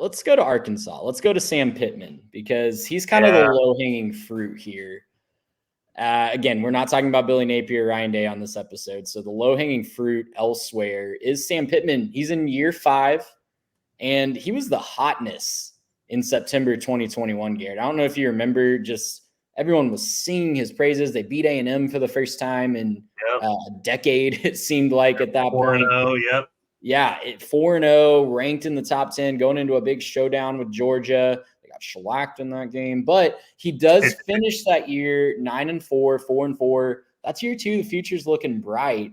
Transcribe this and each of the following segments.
let's go to Arkansas. Let's go to Sam Pittman because he's kind of the low-hanging fruit here. Again, we're not talking about Billy Napier or Ryan Day on this episode. So the low-hanging fruit elsewhere is Sam Pittman. He's in year 5, and he was the hotness in September 2021, Garrett. I don't know if you remember, just everyone was singing his praises. They beat A&M for the first time in a decade, it seemed like at that point. 4-0, yep. Yeah, 4-0, ranked in the top 10, going into a big showdown with Georgia. They got shellacked in that game, but he does finish that year 9-4, 4-4. That's year 2. The future's looking bright.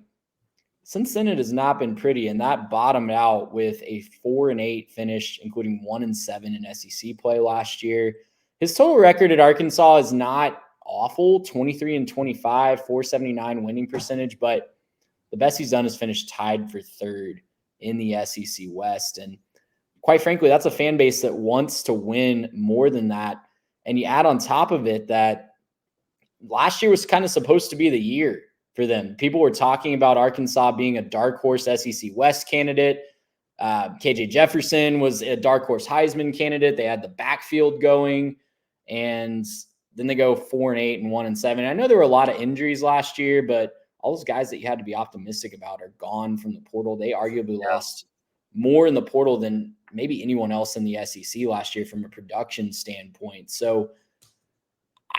Since then, it has not been pretty, and that bottomed out with a 4-8 finish, including 1-7 in SEC play last year. His total record at Arkansas is not awful, 23-25, 479 winning percentage, but the best he's done is finish tied for 3rd in the SEC West. And quite frankly, that's a fan base that wants to win more than that. And you add on top of it that last year was kind of supposed to be the year for them. People were talking about Arkansas being a dark horse SEC West candidate. KJ Jefferson was a dark horse Heisman candidate. They had the backfield going, and then they go 4-8 and 1-7. I know there were a lot of injuries last year, but all those guys that you had to be optimistic about are gone from the portal. They arguably lost more in the portal than maybe anyone else in the SEC last year from a production standpoint. So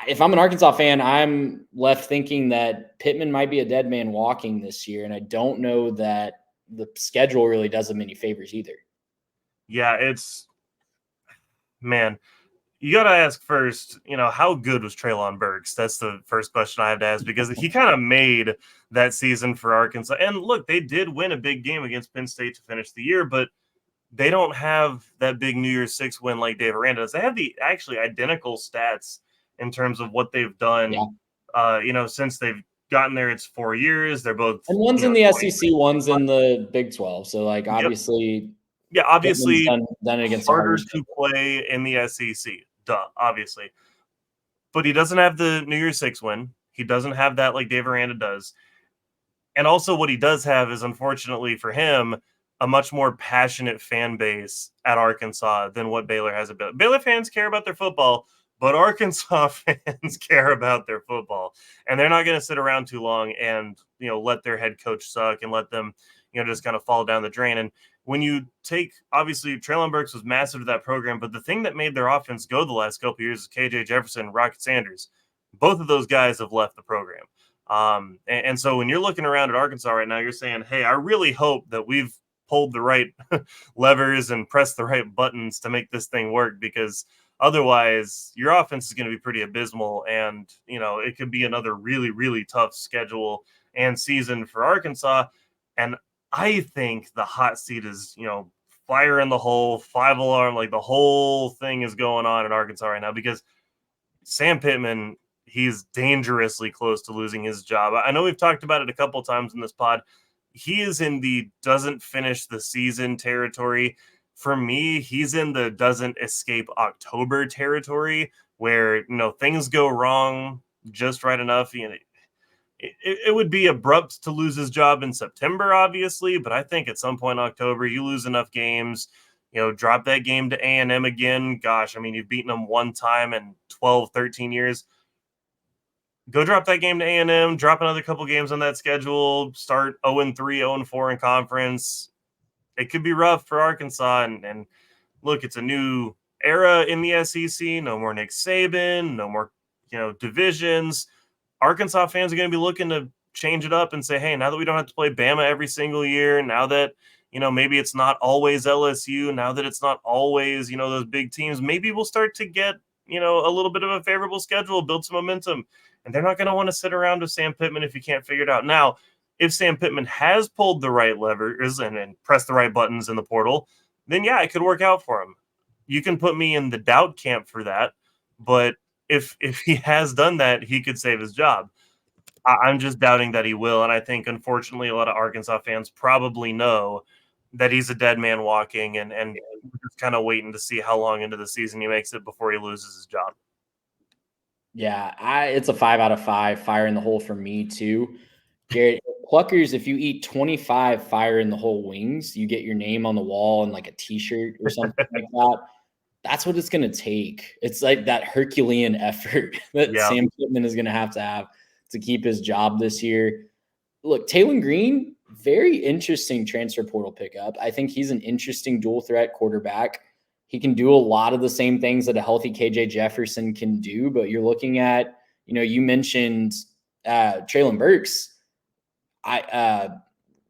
if I'm an Arkansas fan, I'm left thinking that Pittman might be a dead man walking this year. And I don't know that the schedule really does him any favors either. Yeah, man, you got to ask first, how good was Treylon Burks? That's the first question I have to ask, because he kind of made that season for Arkansas. And look, they did win a big game against Penn State to finish the year, but they don't have that big New Year's 6 win like Dave Aranda does. They have the actually identical stats in terms of what they've done, since they've gotten there. It's 4 years. They're both. And one's in the SEC, one's in the Big 12. So, obviously. Yeah, obviously, done it against harder to play in the SEC. Duh, obviously. But he doesn't have the New Year's 6 win. He doesn't have that like Dave Aranda does. And also what he does have is, unfortunately for him, a much more passionate fan base at Arkansas than what Baylor has. Baylor fans care about their football, but Arkansas fans care about their football. And they're not going to sit around too long and, let their head coach suck and let them, just kind of fall down the drain. And when you take, obviously, Treylon Burks was massive to that program, but the thing that made their offense go the last couple of years is KJ Jefferson, Rocket Sanders. Both of those guys have left the program. And so when you're looking around at Arkansas right now, you're saying, hey, I really hope that we've pulled the right levers and pressed the right buttons to make this thing work, because otherwise your offense is going to be pretty abysmal. And, it could be another really, really tough schedule and season for Arkansas. And I think the hot seat is, fire in the hole, 5 alarm, like the whole thing is going on in Arkansas right now, because Sam Pittman, he's dangerously close to losing his job. I know we've talked about it a couple times in this pod. He is in the doesn't finish the season territory. For me, he's in the doesn't escape October territory, where, things go wrong just right enough. It would be abrupt to lose his job in September, obviously, but I think at some point in October, you lose enough games, drop that game to A&M again. Gosh, I mean, you've beaten them one time in 12, 13 years. Go drop that game to A&M, drop another couple games on that schedule, start 0-3, 0-4 in conference. It could be rough for Arkansas. And look, it's a new era in the SEC. No more Nick Saban, no more, divisions. Arkansas fans are going to be looking to change it up and say, hey, now that we don't have to play Bama every single year, now that, maybe it's not always LSU, now that it's not always, those big teams, maybe we'll start to get, a little bit of a favorable schedule, build some momentum. And they're not going to want to sit around with Sam Pittman if you can't figure it out. Now, if Sam Pittman has pulled the right levers and pressed the right buttons in the portal, then yeah, it could work out for him. You can put me in the doubt camp for that, but if he has done that, he could save his job. I'm just doubting that he will, and I think, unfortunately, a lot of Arkansas fans probably know that he's a dead man walking, and just kind of waiting to see how long into the season he makes it before he loses his job. Yeah, it's a 5 out of 5, fire in the hole for me too. Jared, Pluckers, if you eat 25 fire in the whole wings, you get your name on the wall and like a t-shirt or something like that. That's what it's going to take. It's like that Herculean effort that Sam Pittman is going to have to keep his job this year. Look, Taylor Green, very interesting transfer portal pickup. I think he's an interesting dual threat quarterback. He can do a lot of the same things that a healthy KJ Jefferson can do, but you're looking at, you mentioned Traylon Burks.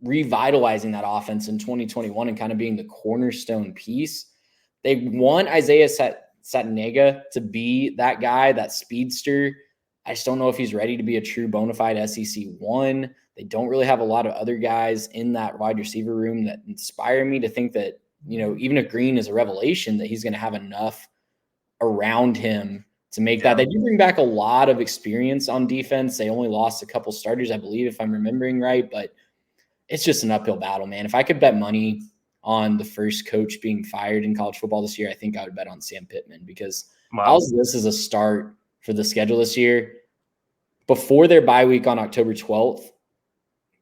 Revitalizing that offense in 2021 and kind of being the cornerstone piece. They want Isaiah Satanega to be that guy, that speedster. I just don't know if he's ready to be a true bona fide SEC one. They don't really have a lot of other guys in that wide receiver room that inspire me to think that, even if Green is a revelation, that he's going to have enough around him to make that. They do bring back a lot of experience on defense. They only lost a couple starters, I believe, if I'm remembering right, but it's just an uphill battle, man. If I could bet money on the first coach being fired in college football this year, I think I would bet on Sam Pittman, because how's this as a start for the schedule this year? Before their bye week on October 12th,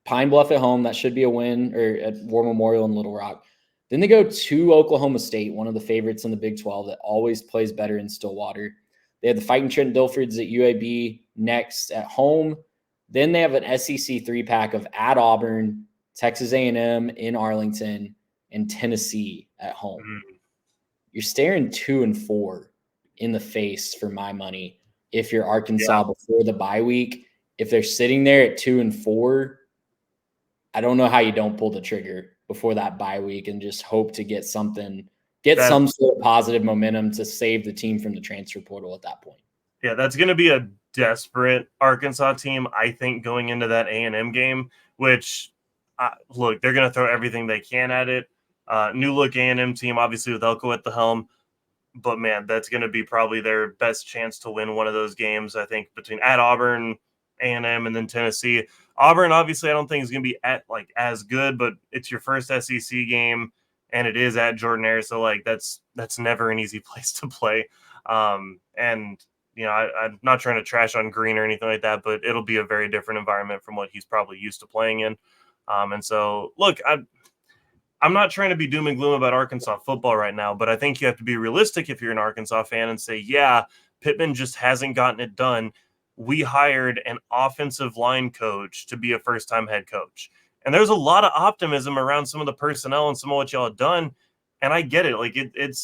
Pine Bluff at home, that should be a win, or at War Memorial in Little Rock. Then they go to Oklahoma State, one of the favorites in the Big 12 that always plays better in Stillwater. They have the Fighting Trent Dilfords at UAB next at home. Then they have an SEC three-pack of at Auburn, Texas A&M in Arlington, and Tennessee at home. You're staring 2-4 in the face for my money if you're Arkansas before the bye week. If they're sitting there at 2-4, I don't know how you don't pull the trigger before that bye week and just hope to get some sort of positive momentum to save the team from the transfer portal at that point. Yeah, that's going to be a desperate Arkansas team, I think, going into that A&M game, which, look, they're going to throw everything they can at it. New look A&M team, obviously with Elko at the helm. But, man, that's going to be probably their best chance to win one of those games, I think, between at Auburn, A&M, and then Tennessee. Auburn, obviously, I don't think is going to be as good, but it's your first SEC game, and it is at Jordan-Hare, so that's never an easy place to play. And I'm not trying to trash on Green or anything like that, but it'll be a very different environment from what he's probably used to playing in. And so, look, I'm not trying to be doom and gloom about Arkansas football right now, but I think you have to be realistic if you're an Arkansas fan and say, yeah, Pittman just hasn't gotten it done. We hired an offensive line coach to be a first-time head coach. And there's a lot of optimism around some of the personnel and some of what y'all have done. And I get it.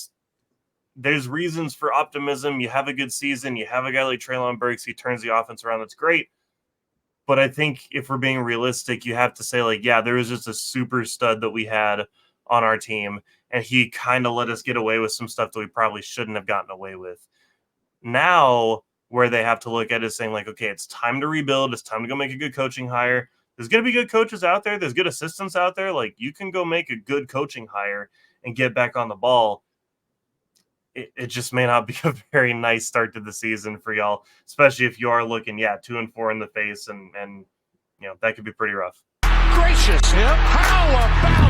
There's reasons for optimism. You have a good season. You have a guy like Traylon Burks. He turns the offense around. That's great. But I think if we're being realistic, you have to say, there was just a super stud that we had on our team, and he kind of let us get away with some stuff that we probably shouldn't have gotten away with. Now, where they have to look at is saying, okay, it's time to rebuild. It's time to go make a good coaching hire. There's going to be good coaches out there. There's good assistants out there. You can go make a good coaching hire and get back on the ball. It just may not be a very nice start to the season for y'all, especially if you are looking, 2-4 in the face, and that could be pretty rough. Gracious him! How about